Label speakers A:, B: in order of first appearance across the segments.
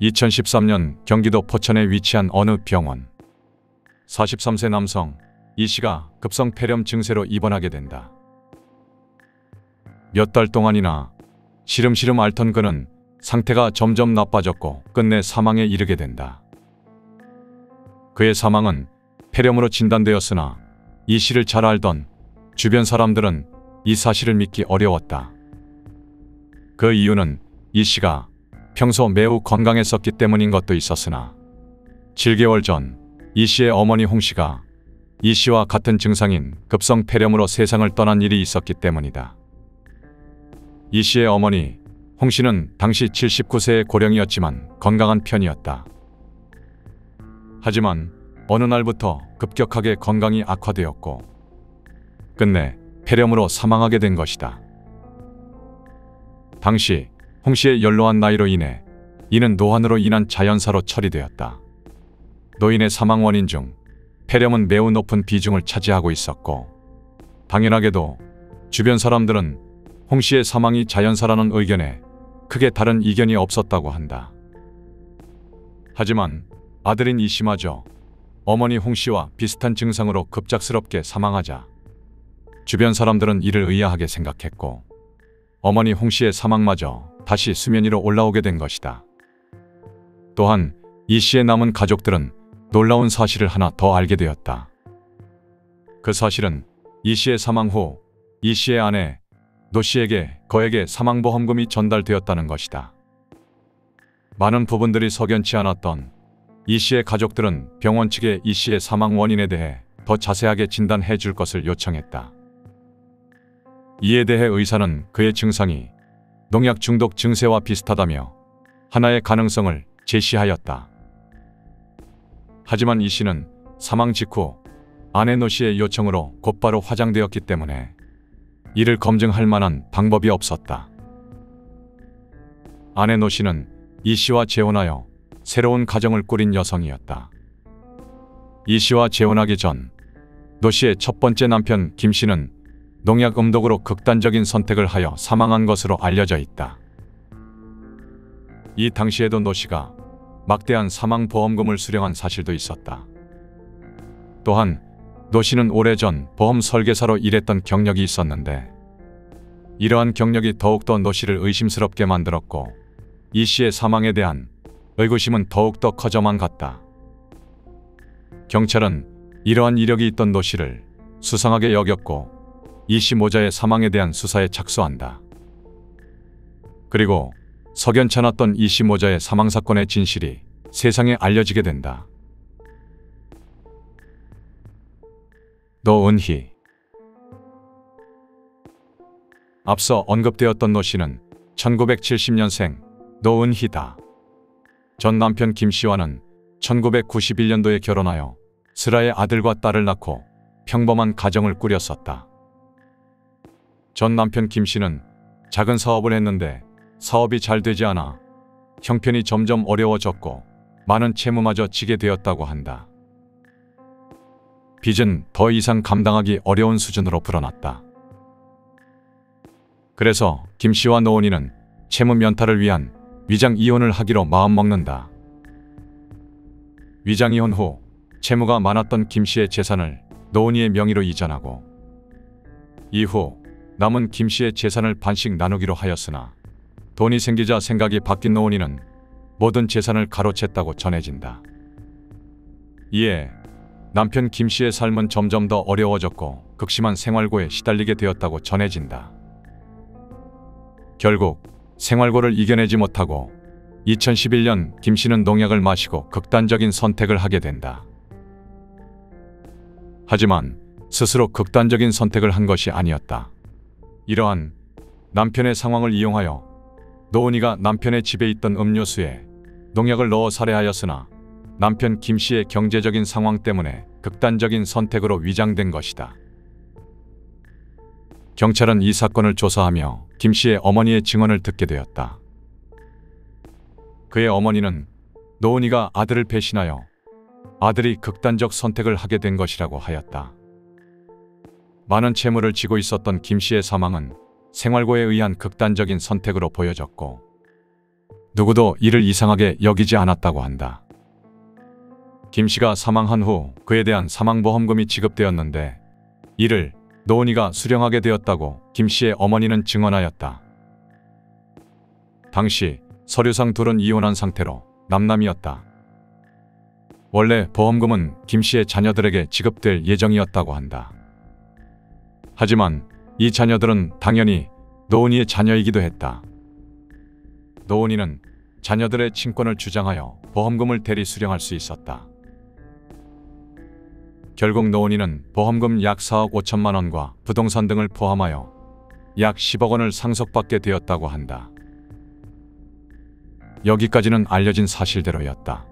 A: 2013년 경기도 포천에 위치한 어느 병원. 43세 남성 이 씨가 급성 폐렴 증세로 입원하게 된다. 몇 달 동안이나 시름시름 앓던 그는 상태가 점점 나빠졌고 끝내 사망에 이르게 된다. 그의 사망은 폐렴으로 진단되었으나 이 씨를 잘 알던 주변 사람들은 이 사실을 믿기 어려웠다. 그 이유는 이 씨가 평소 매우 건강했었기 때문인 것도 있었으나 7개월 전 이 씨의 어머니 홍 씨가 이 씨와 같은 증상인 급성 폐렴으로 세상을 떠난 일이 있었기 때문이다. 이 씨의 어머니 홍 씨는 당시 79세의 고령이었지만 건강한 편이었다. 하지만 어느 날부터 급격하게 건강이 악화되었고 끝내 폐렴으로 사망하게 된 것이다. 당시 홍 씨의 연로한 나이로 인해 이는 노환으로 인한 자연사로 처리되었다. 노인의 사망 원인 중 폐렴은 매우 높은 비중을 차지하고 있었고 당연하게도 주변 사람들은 홍 씨의 사망이 자연사라는 의견에 크게 다른 이견이 없었다고 한다. 하지만 아들인 이 씨마저 어머니 홍 씨와 비슷한 증상으로 급작스럽게 사망하자 주변 사람들은 이를 의아하게 생각했고 어머니 홍 씨의 사망마저 다시 수면 위로 올라오게 된 것이다. 또한 이 씨의 남은 가족들은 놀라운 사실을 하나 더 알게 되었다. 그 사실은 이 씨의 사망 후 이 씨의 아내 노 씨에게 거액의 사망보험금이 전달되었다는 것이다. 많은 부분들이 석연치 않았던 이 씨의 가족들은 병원 측에 이 씨의 사망 원인에 대해 더 자세하게 진단해 줄 것을 요청했다. 이에 대해 의사는 그의 증상이 농약 중독 증세와 비슷하다며 하나의 가능성을 제시하였다. 하지만 이 씨는 사망 직후 아내 노 씨의 요청으로 곧바로 화장되었기 때문에 이를 검증할 만한 방법이 없었다. 아내 노 씨는 이 씨와 재혼하여 새로운 가정을 꾸린 여성이었다. 이 씨와 재혼하기 전 노 씨의 첫 번째 남편 김 씨는 농약 음독으로 극단적인 선택을 하여 사망한 것으로 알려져 있다. 이 당시에도 노 씨가 막대한 사망보험금을 수령한 사실도 있었다. 또한 노 씨는 오래전 보험 설계사로 일했던 경력이 있었는데 이러한 경력이 더욱더 노 씨를 의심스럽게 만들었고 이 씨의 사망에 대한 의구심은 더욱더 커져만 갔다. 경찰은 이러한 이력이 있던 노 씨를 수상하게 여겼고 이 씨 모자의 사망에 대한 수사에 착수한다. 그리고 석연찮았던 이 씨 모자의 사망사건의 진실이 세상에 알려지게 된다. 노은희. 앞서 언급되었던 노 씨는 1970년생 노은희다. 전 남편 김 씨와는 1991년도에 결혼하여 슬하의 아들과 딸을 낳고 평범한 가정을 꾸렸었다. 전 남편 김 씨는 작은 사업을 했는데 사업이 잘 되지 않아 형편이 점점 어려워졌고 많은 채무마저 지게 되었다고 한다. 빚은 더 이상 감당하기 어려운 수준으로 불어났다. 그래서 김 씨와 노은희는 채무 면탈을 위한 위장 이혼을 하기로 마음먹는다. 위장 이혼 후 채무가 많았던 김 씨의 재산을 노은희의 명의로 이전하고 이후 남은 김 씨의 재산을 반씩 나누기로 하였으나 돈이 생기자 생각이 바뀐 노은희는 모든 재산을 가로챘다고 전해진다. 이에 남편 김 씨의 삶은 점점 더 어려워졌고 극심한 생활고에 시달리게 되었다고 전해진다. 결국 생활고를 이겨내지 못하고 2011년 김 씨는 농약을 마시고 극단적인 선택을 하게 된다. 하지만 스스로 극단적인 선택을 한 것이 아니었다. 이러한 남편의 상황을 이용하여 노은희가 남편의 집에 있던 음료수에 농약을 넣어 살해하였으나 남편 김 씨의 경제적인 상황 때문에 극단적인 선택으로 위장된 것이다. 경찰은 이 사건을 조사하며 김 씨의 어머니의 증언을 듣게 되었다. 그의 어머니는 노은희가 아들을 배신하여 아들이 극단적 선택을 하게 된 것이라고 하였다. 많은 채무를 지고 있었던 김 씨의 사망은 생활고에 의한 극단적인 선택으로 보여졌고 누구도 이를 이상하게 여기지 않았다고 한다. 김 씨가 사망한 후 그에 대한 사망보험금이 지급되었는데 이를 노은이가 수령하게 되었다고 김 씨의 어머니는 증언하였다. 당시 서류상 둘은 이혼한 상태로 남남이었다. 원래 보험금은 김 씨의 자녀들에게 지급될 예정이었다고 한다. 하지만 이 자녀들은 당연히 노은이의 자녀이기도 했다. 노은이는 자녀들의 친권을 주장하여 보험금을 대리 수령할 수 있었다. 결국 노은이는 보험금 약 4억 5천만 원과 부동산 등을 포함하여 약 10억 원을 상속받게 되었다고 한다. 여기까지는 알려진 사실대로였다.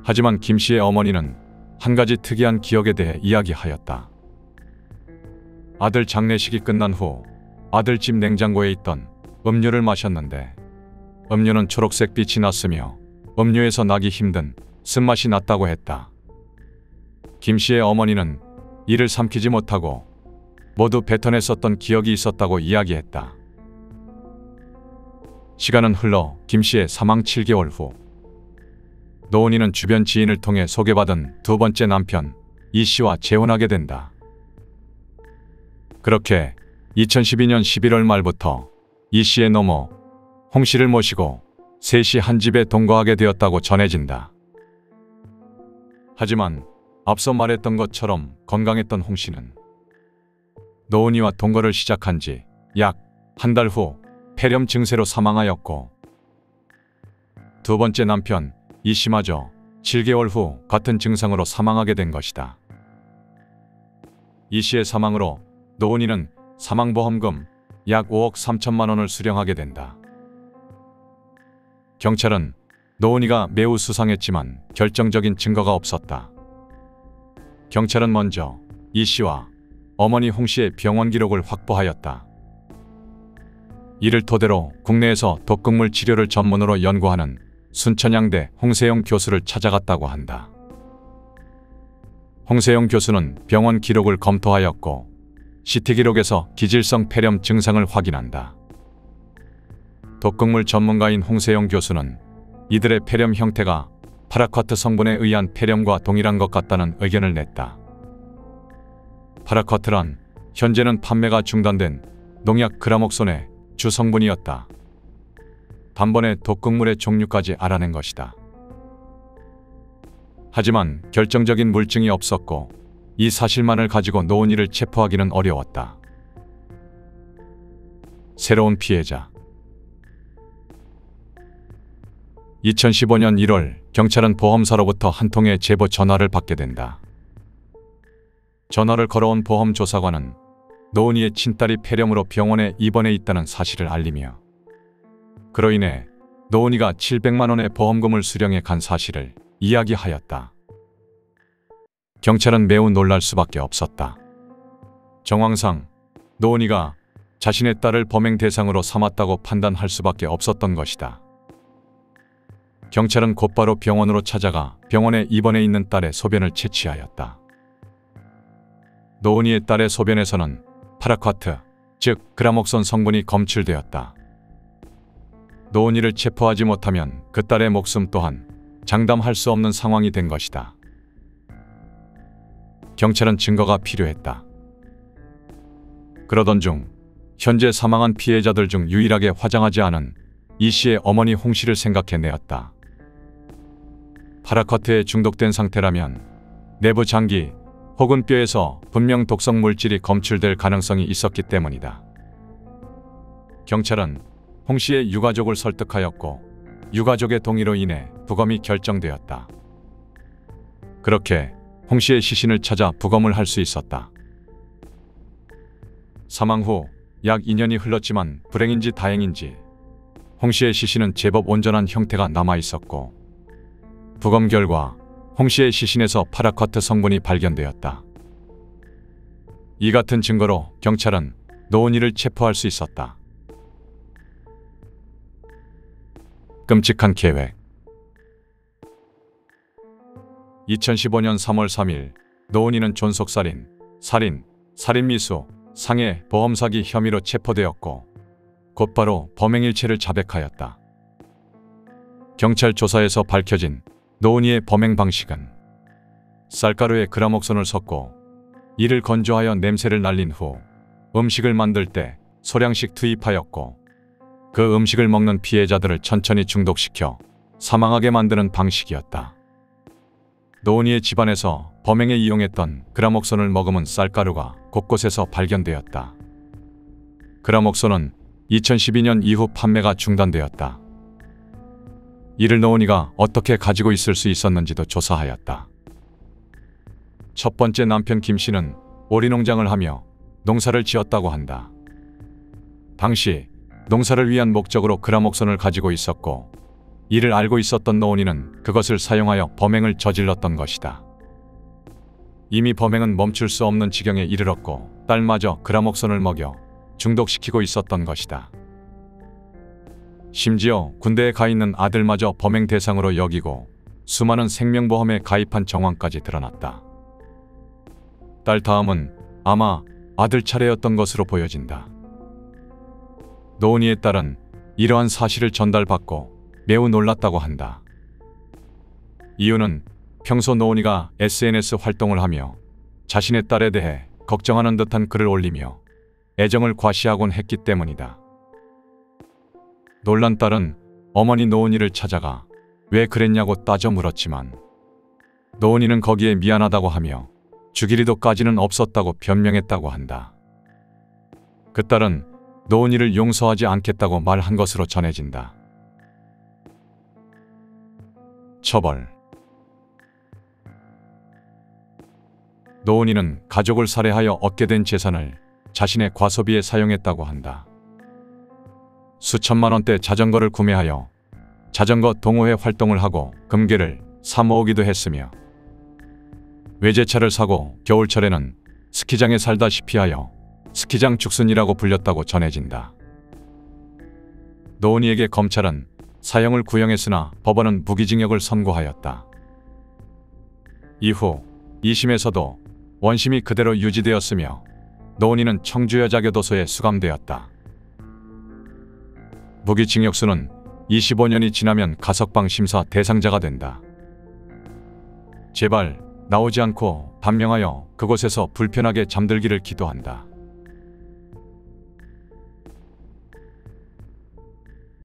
A: 하지만 김 씨의 어머니는 한 가지 특이한 기억에 대해 이야기하였다. 아들 장례식이 끝난 후 아들 집 냉장고에 있던 음료를 마셨는데 음료는 초록색 빛이 났으며 음료에서 나기 힘든 쓴맛이 났다고 했다. 김 씨의 어머니는 이를 삼키지 못하고 모두 뱉어냈었던 기억이 있었다고 이야기했다. 시간은 흘러 김 씨의 사망 7개월 후 노은이는 주변 지인을 통해 소개받은 두 번째 남편 이 씨와 재혼하게 된다. 그렇게 2012년 11월 말부터 이 씨의 노모 홍 씨를 모시고 셋이 한 집에 동거하게 되었다고 전해진다. 하지만 앞서 말했던 것처럼 건강했던 홍 씨는 노은이와 동거를 시작한 지 약 한 달 후 폐렴 증세로 사망하였고 두 번째 남편 이 씨마저 7개월 후 같은 증상으로 사망하게 된 것이다. 이 씨의 사망으로 노은이는 사망보험금 약 5억 3천만 원을 수령하게 된다. 경찰은 노은이가 매우 수상했지만 결정적인 증거가 없었다. 경찰은 먼저 이 씨와 어머니 홍 씨의 병원 기록을 확보하였다. 이를 토대로 국내에서 독극물 치료를 전문으로 연구하는 순천향대 홍세용 교수를 찾아갔다고 한다. 홍세용 교수는 병원 기록을 검토하였고 CT 기록에서 기질성 폐렴 증상을 확인한다. 독극물 전문가인 홍세용 교수는 이들의 폐렴 형태가 파라쿼트 성분에 의한 폐렴과 동일한 것 같다는 의견을 냈다. 파라쿼트란 현재는 판매가 중단된 농약 그라목손의 주성분이었다. 단번에 독극물의 종류까지 알아낸 것이다. 하지만 결정적인 물증이 없었고 이 사실만을 가지고 노은이를 체포하기는 어려웠다. 새로운 피해자. 2015년 1월 경찰은 보험사로부터 한 통의 제보 전화를 받게 된다. 전화를 걸어온 보험조사관은 노은이의 친딸이 폐렴으로 병원에 입원해 있다는 사실을 알리며 그로 인해 노은이가 700만 원의 보험금을 수령해 간 사실을 이야기하였다. 경찰은 매우 놀랄 수밖에 없었다. 정황상 노은이가 자신의 딸을 범행 대상으로 삼았다고 판단할 수밖에 없었던 것이다. 경찰은 곧바로 병원으로 찾아가 병원에 입원해 있는 딸의 소변을 채취하였다. 노은이의 딸의 소변에서는 파라쿼트, 즉 그라목손 성분이 검출되었다. 노은이를 체포하지 못하면 그 딸의 목숨 또한 장담할 수 없는 상황이 된 것이다. 경찰은 증거가 필요했다. 그러던 중 현재 사망한 피해자들 중 유일하게 화장하지 않은 이 씨의 어머니 홍 씨를 생각해내었다. 파라쿼트에 중독된 상태라면 내부 장기 혹은 뼈에서 분명 독성 물질이 검출될 가능성이 있었기 때문이다. 경찰은 홍 씨의 유가족을 설득하였고 유가족의 동의로 인해 부검이 결정되었다. 그렇게 홍 씨의 시신을 찾아 부검을 할 수 있었다. 사망 후 약 2년이 흘렀지만 불행인지 다행인지 홍 씨의 시신은 제법 온전한 형태가 남아 있었고 부검 결과 홍 씨의 시신에서 파라쿼트 성분이 발견되었다. 이 같은 증거로 경찰은 노은이를 체포할 수 있었다. 끔찍한 계획. 2015년 3월 3일 노은이는 존속살인, 살인미수, 상해, 보험 사기 혐의로 체포되었고 곧바로 범행일체를 자백하였다. 경찰 조사에서 밝혀진 노은희의 범행 방식은 쌀가루에 그라목손을 섞고 이를 건조하여 냄새를 날린 후 음식을 만들 때 소량씩 투입하였고, 그 음식을 먹는 피해자들을 천천히 중독시켜 사망하게 만드는 방식이었다. 노은희의 집안에서 범행에 이용했던 그라목손을 머금은 쌀가루가 곳곳에서 발견되었다. 그라목손은 2012년 이후 판매가 중단되었다. 이를 노은희가 어떻게 가지고 있을 수 있었는지도 조사하였다. 첫 번째 남편 김 씨는 오리농장을 하며 농사를 지었다고 한다. 당시 농사를 위한 목적으로 그라목손을 가지고 있었고, 이를 알고 있었던 노은희는 그것을 사용하여 범행을 저질렀던 것이다. 이미 범행은 멈출 수 없는 지경에 이르렀고 딸마저 그라목손을 먹여 중독시키고 있었던 것이다. 심지어 군대에 가 있는 아들마저 범행 대상으로 여기고 수많은 생명보험에 가입한 정황까지 드러났다. 딸 다음은 아마 아들 차례였던 것으로 보여진다. 노은희의 딸은 이러한 사실을 전달받고 매우 놀랐다고 한다. 이유는 평소 노은희가 SNS 활동을 하며 자신의 딸에 대해 걱정하는 듯한 글을 올리며 애정을 과시하곤 했기 때문이다. 놀란 딸은 어머니 노은희를 찾아가 왜 그랬냐고 따져 물었지만 노은희는 거기에 미안하다고 하며 죽일 의도까지는 없었다고 변명했다고 한다. 그 딸은 노은희를 용서하지 않겠다고 말한 것으로 전해진다. 처벌. 노은희는 가족을 살해하여 얻게 된 재산을 자신의 과소비에 사용했다고 한다. 수천만 원대 자전거를 구매하여 자전거 동호회 활동을 하고 금괴를 사 모으기도 했으며, 외제차를 사고 겨울철에는 스키장에 살다시피 하여 스키장 죽순이라고 불렸다고 전해진다. 노은희에게 검찰은 사형을 구형했으나 법원은 무기징역을 선고하였다. 이후 2심에서도 원심이 그대로 유지되었으며 노은희는 청주여자교도소에 수감되었다. 무기징역수는 25년이 지나면 가석방 심사 대상자가 된다. 제발 나오지 않고 단명하여 그곳에서 불편하게 잠들기를 기도한다.